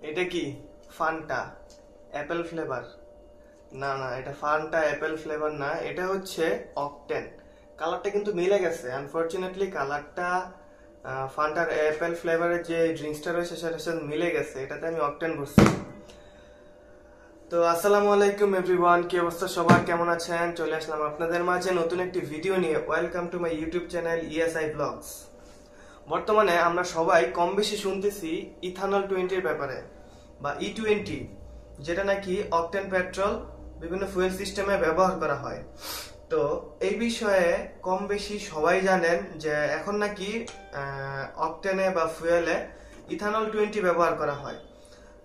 এটা কি Fanta Apple flavour? না না, এটা ফান্টা অ্যাপেল ফ্লেভার না, এটা হচ্ছে অকটেন। কালারটা কিন্তু মিলে গেছে, আনফরচুনেটলি কালারটা ফান্টার অ্যাপেল ফ্লেভারের যে ড্রিঙ্কসটা রয়েছে সেটার সাথে মিলে গেছে, এটাতে আমি অকটেন ভরছি। তো আসসালামু আলাইকুম এভরিওয়ান, কি অবস্থা সবার, কেমন আছেন? চলে আসলাম আপনাদের মাঝে নতুন একটি ভিডিও নিয়ে। Welcome to my YouTube channel ESI blogs. বর্তমানে আমরা সবাই কম বেশি শুনতেছি ইথানল 20-র ব্যাপারে, বা E20, যেটা নাকি অকটেন পেট্রোল বিভিন্ন ফুয়েল সিস্টেমে ব্যবহার করা হয়। তো এই বিষয়ে কম বেশি সবাই জানেন যে এখন নাকি অকটেনে বা ফুয়েলে ইথানল 20 ব্যবহার করা হয়।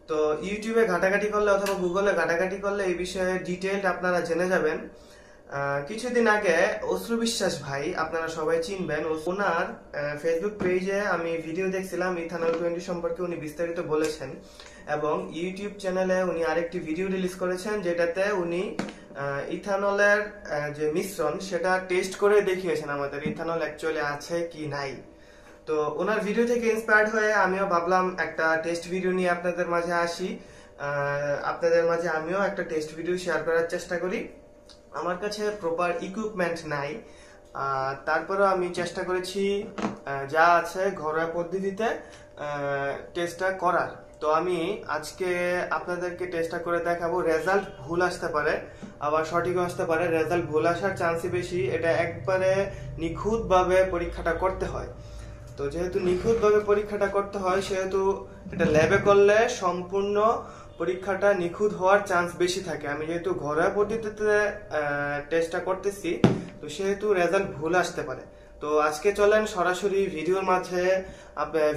তো ইউটিউবে ঘাটাঘাটি করলে অথবা গুগলে ঘাটাঘাটি করলে এই বিষয়ে ডিটেইলড আপনারা জেনে যাবেন। কিছুদিন আগে অশ্রু বিশ্বাস ভাই, আপনারা সবাই চিনবেন, ওনার ফেসবুক পেজে আমি ভিডিও দেখছিলাম ইথানল 20 সম্পর্কে, উনি বিস্তারিত বলেছেন। এবং ইউটিউব চ্যানেলে উনি আরেকটি ভিডিও রিলিজ করেছেন যেটাতে উনি ইথানলের যে মিশ্রণ সেটা টেস্ট করে দেখিয়েছেন আমাদের ইথানল অ্যাকচুয়ালি আছে কি নাই। তো ওনার ভিডিও থেকে ইন্সপায়ার্ড হয়ে আমিও ভাবলাম একটা টেস্ট ভিডিও নিয়ে আপনাদের মাঝে আসি, আপনাদের মাঝে আমিও একটা টেস্ট ভিডিও শেয়ার করার চেষ্টা করি। আমার কাছে প্রপার ইকুইপমেন্ট নাই, তারপরেও আমি চেষ্টা করেছি যা আছে ঘরোয়া পদ্ধতিতে টেস্টটা করার। তো আমি আজকে আপনাদেরকে টেস্টটা করে দেখাবো। রেজাল্ট ভুল আসতে পারে, আবার সঠিকও আসতে পারে। রেজাল্ট ভুল আসার চান্সই বেশি, এটা একবারে নিখুঁতভাবে পরীক্ষাটা করতে হয়। তো যেহেতু নিখুঁতভাবে পরীক্ষাটা করতে হয়, সেহেতু এটা ল্যাবে করলে সম্পূর্ণ পরীক্ষাটা নিখুঁত হওয়ার চান্স বেশি থাকে। আমি যেহেতু ঘরোয়া পদ্ধতিতে টেস্টটা করতেছি, তো সেহেতু রেজাল্ট ভুল আসতে পারে। তো আজকে চলেন সরাসরি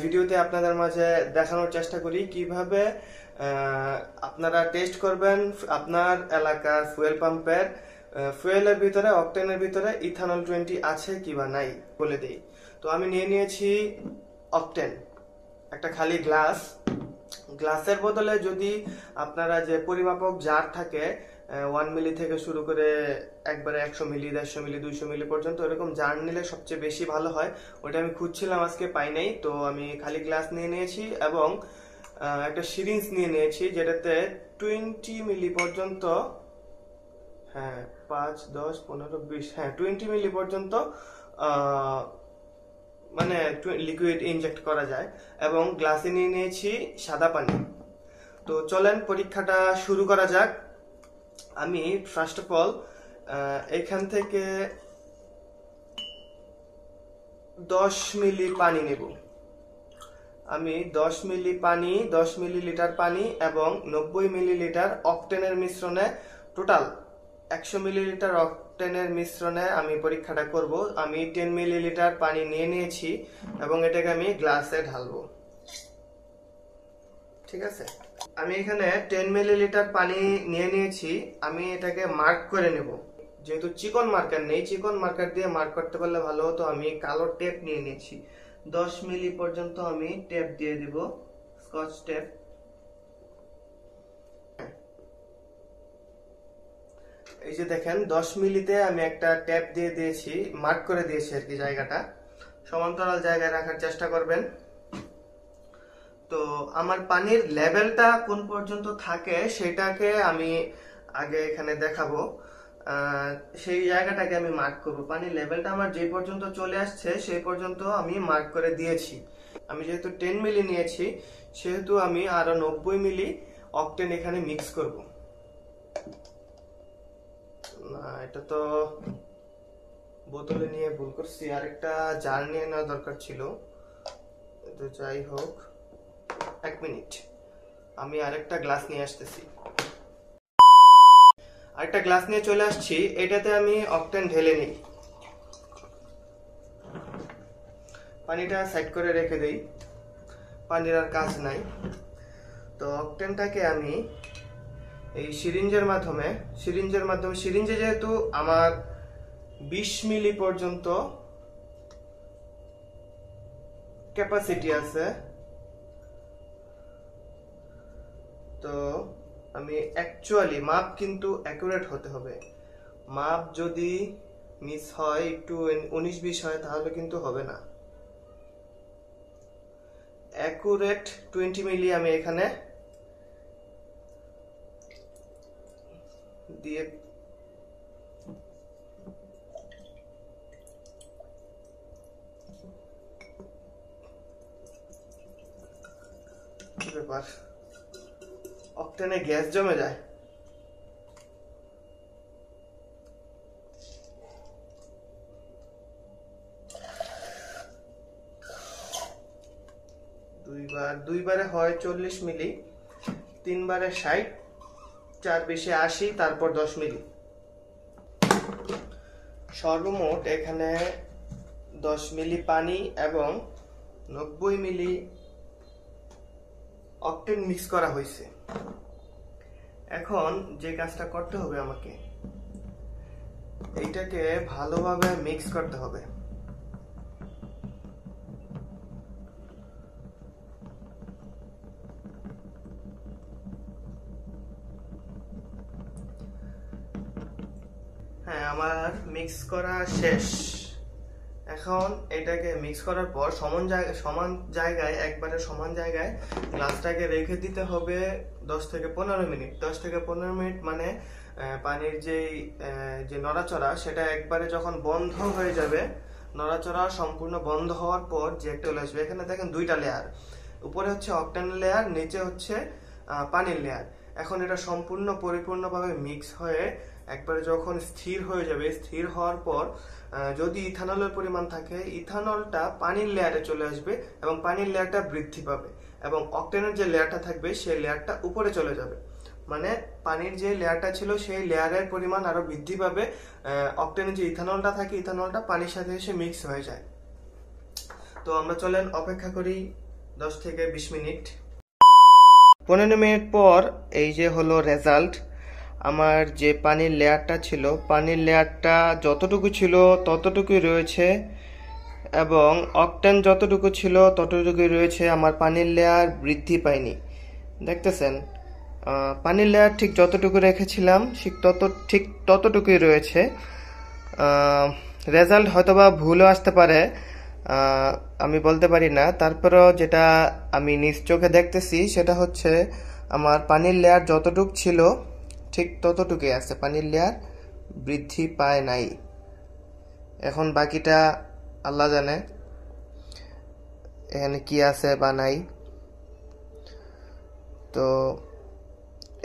ভিডিওতে আপনাদের মাঝে দেখানোর চেষ্টা করি কিভাবে আপনারা টেস্ট করবেন আপনার এলাকার ফুয়েল পাম্পের ফুয়েলের ভিতরে, অকটেনের ভিতরে ইথানল 20 আছে কিবা নাই বলে দেই। তো আমি নিয়ে নিয়েছি অকটেন, একটা খালি গ্লাসের বদলে যদি আপনারা যে পরিমাপক জার থাকে 1 মিলি থেকে শুরু করে একবারে 100 মিলি, 150 মিলি, 200 মিলি পর্যন্ত এরকম জার নিলে সবচেয়ে বেশি ভালো হয়। ওটা আমি খুঁজছিলাম, আজকে পাই নাই। তো আমি খালি গ্লাস নিয়ে নিয়েছি এবং একটা সিরিঞ্জ নিয়ে নিয়েছি যেটাতে 20 মিলি পর্যন্ত, হ্যাঁ 5, 10, 15, 20, হ্যাঁ 20 মিলি পর্যন্ত মানে লিকুইড ইনজেক্ট করা যায়। এবং গ্লাসে নিয়ে নিয়েছি সাদা পানি। তো চলেন পরীক্ষাটা শুরু করা যাক। আমি ফার্স্ট অফ অল এখান থেকে 10 মিলি পানি নেব। আমি 10 মিলি পানি, 10 মিলিলিটার পানি এবং 90 মিলিলিটার অকটেনের মিশ্রণে, টোটাল 100 মিলিলিটার অকটেনের মিশ্রণে আমি পরীক্ষাটা করব। আমি 10 মিলিলিটার পানি নিয়ে নিয়েছি এবং এটাকে আমি গ্লাসে ঢালবো। ঠিক আছে, আমি এখানে 10 মিলিলিটার পানি নিয়ে নিয়েছি। আমি এটাকে মার্ক করে নেব। যেহেতু চিকন মার্কার নেই, চিকন মার্কার দিয়ে মার্ক করতে পারলে ভালো হতো। আমি কালো টেপ নিয়ে নিয়েছি। 10 মিলি পর্যন্ত আমি টেপ দিয়ে দিব, স্কচ টেপ। এই যে দেখেন 10 মিলিতে আমি একটা ট্যাপ দিয়ে দিয়েছি, মার্ক করে দিয়েছি আর কি। জায়গাটা সমান্তরাল জায়গায় রাখার চেষ্টা করবেন। তো আমার পানির লেভেলটা কোন পর্যন্ত থাকে সেটাকে আমি আগে এখানে দেখাবো। সেই জায়গাটাকে আমি মার্ক করব। পানির লেভেলটা আমার যে পর্যন্ত চলে আসছে সেই পর্যন্ত আমি মার্ক করে দিয়েছি। আমি যেহেতু 10 মিলি নিয়েছি, সেহেতু আমি আরো 90 মিলি অকটেন এখানে মিক্স করব। না, এটা তো বোতলে নিয়ে ভুল করছি, আরেকটা জার নিয়ে নেওয়া দরকার ছিল। তো যাই হোক, 1 মিনিট, আমি আরেকটা গ্লাস নিয়ে আসতেছি। আরেকটা গ্লাস নিয়ে চলে আসছি। এটাতে আমি অকটেন ঢেলে নিই। পানিটা সাইড করে রেখে দেই, পানির আর কাজ নাই। তো অকটেনটাকে আমি এই সিরিঞ্জে যেহেতু আমার 20 মিলি পর্যন্ত ক্যাপাসিটি আছে, তো আমি অ্যাকচুয়ালি মাপ কিন্তু অ্যাকুরেট হতে হবে। মাপ যদি মিস হয়, একটু 19-20 হয়, তাহলে কিন্তু হবে না। অ্যাকুরেট 20 মিলি আমি এখানে দিয়ে ব্যাপার, অকটেনে গ্যাস জমে যায়। দুইবারে হয় 40 মিলি, 3 বারে 60, 4 বেশি 80, তারপর 10 মিলি। সর্বমোট এখানে 10 মিলি পানি এবং 90 মিলি অকটেন মিক্স করা হয়েছে। এখন যে কাজটা করতে হবে আমাকে, এইটাকে ভালোভাবে মিক্স করতে হবে। হ্যাঁ, আমার মিক্স করা শেষ। এখন এটাকে মিক্স করার পর সমান জায়গায় একবারে সমান জায়গায় গ্লাসটাকে রেখে দিতে হবে 10 থেকে 15 মিনিট। 10 থেকে 15 মিনিট মানে পানির যে নড়াচড়া সেটা একবারে যখন বন্ধ হয়ে যাবে, নড়াচড়া সম্পূর্ণ বন্ধ হওয়ার পর যে একটা আসবে, এখানে দেখেন 2টা লেয়ার, উপরে হচ্ছে অকটেন লেয়ার, নিচে হচ্ছে পানির লেয়ার। এখন এটা সম্পূর্ণ পরিপূর্ণভাবে মিক্স হয়ে একবারে যখন স্থির হয়ে যাবে, স্থির হওয়ার পর যদি ইথানলের পরিমাণ থাকে, ইথানলটা পানির লেয়ারে চলে আসবে এবং পানির লেয়ারটা বৃদ্ধি পাবে এবং অকটেনের যে লেয়ারটা থাকবে সেই লেয়ারটা উপরে চলে যাবে। মানে পানির যে লেয়ারটা ছিল সেই লেয়ারের পরিমাণ আরো বৃদ্ধি পাবে। অকটেনের যে ইথানলটা থাকে, ইথানলটা পানির সাথে এসে মিক্স হয়ে যায়। তো আমরা চলেন অপেক্ষা করি 10 থেকে 20 মিনিট। 15 মিনিট পর এই যে হলো রেজাল্ট। আমার যে পানির লেয়ারটা ছিল, পানির লেয়ারটা যতটুকু ছিল ততটুকুই রয়েছে এবং অকটেন যতটুকু ছিল ততটুকুই রয়েছে। আমার পানির লেয়ার বৃদ্ধি পায়নি, দেখতেছেন। পানির লেয়ার ঠিক যতটুকু রেখেছিলাম ঠিক ততটুকুই রয়েছে। রেজাল্ট হয়তোবা ভুলও আসতে পারে, আমি বলতে পারি না। তারপরেও যেটা আমি নিজ চোখে দেখতেছি সেটা হচ্ছে আমার পানির লেয়ার যতটুকু ছিল ঠিক ততটুকুই আছে, পানির লেয়ার বৃদ্ধি পায় নাই। এখন বাকিটা আল্লাহ জানে এখানে কি আছে বা নাই। তো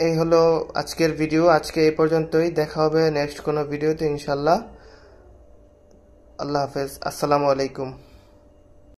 এই হলো আজকের ভিডিও। আজকে এই পর্যন্তই, দেখা হবে নেক্সট কোনো ভিডিওতে ইনশাল্লাহ। আল্লাহ হাফেজ, আসসালামু আলাইকুম।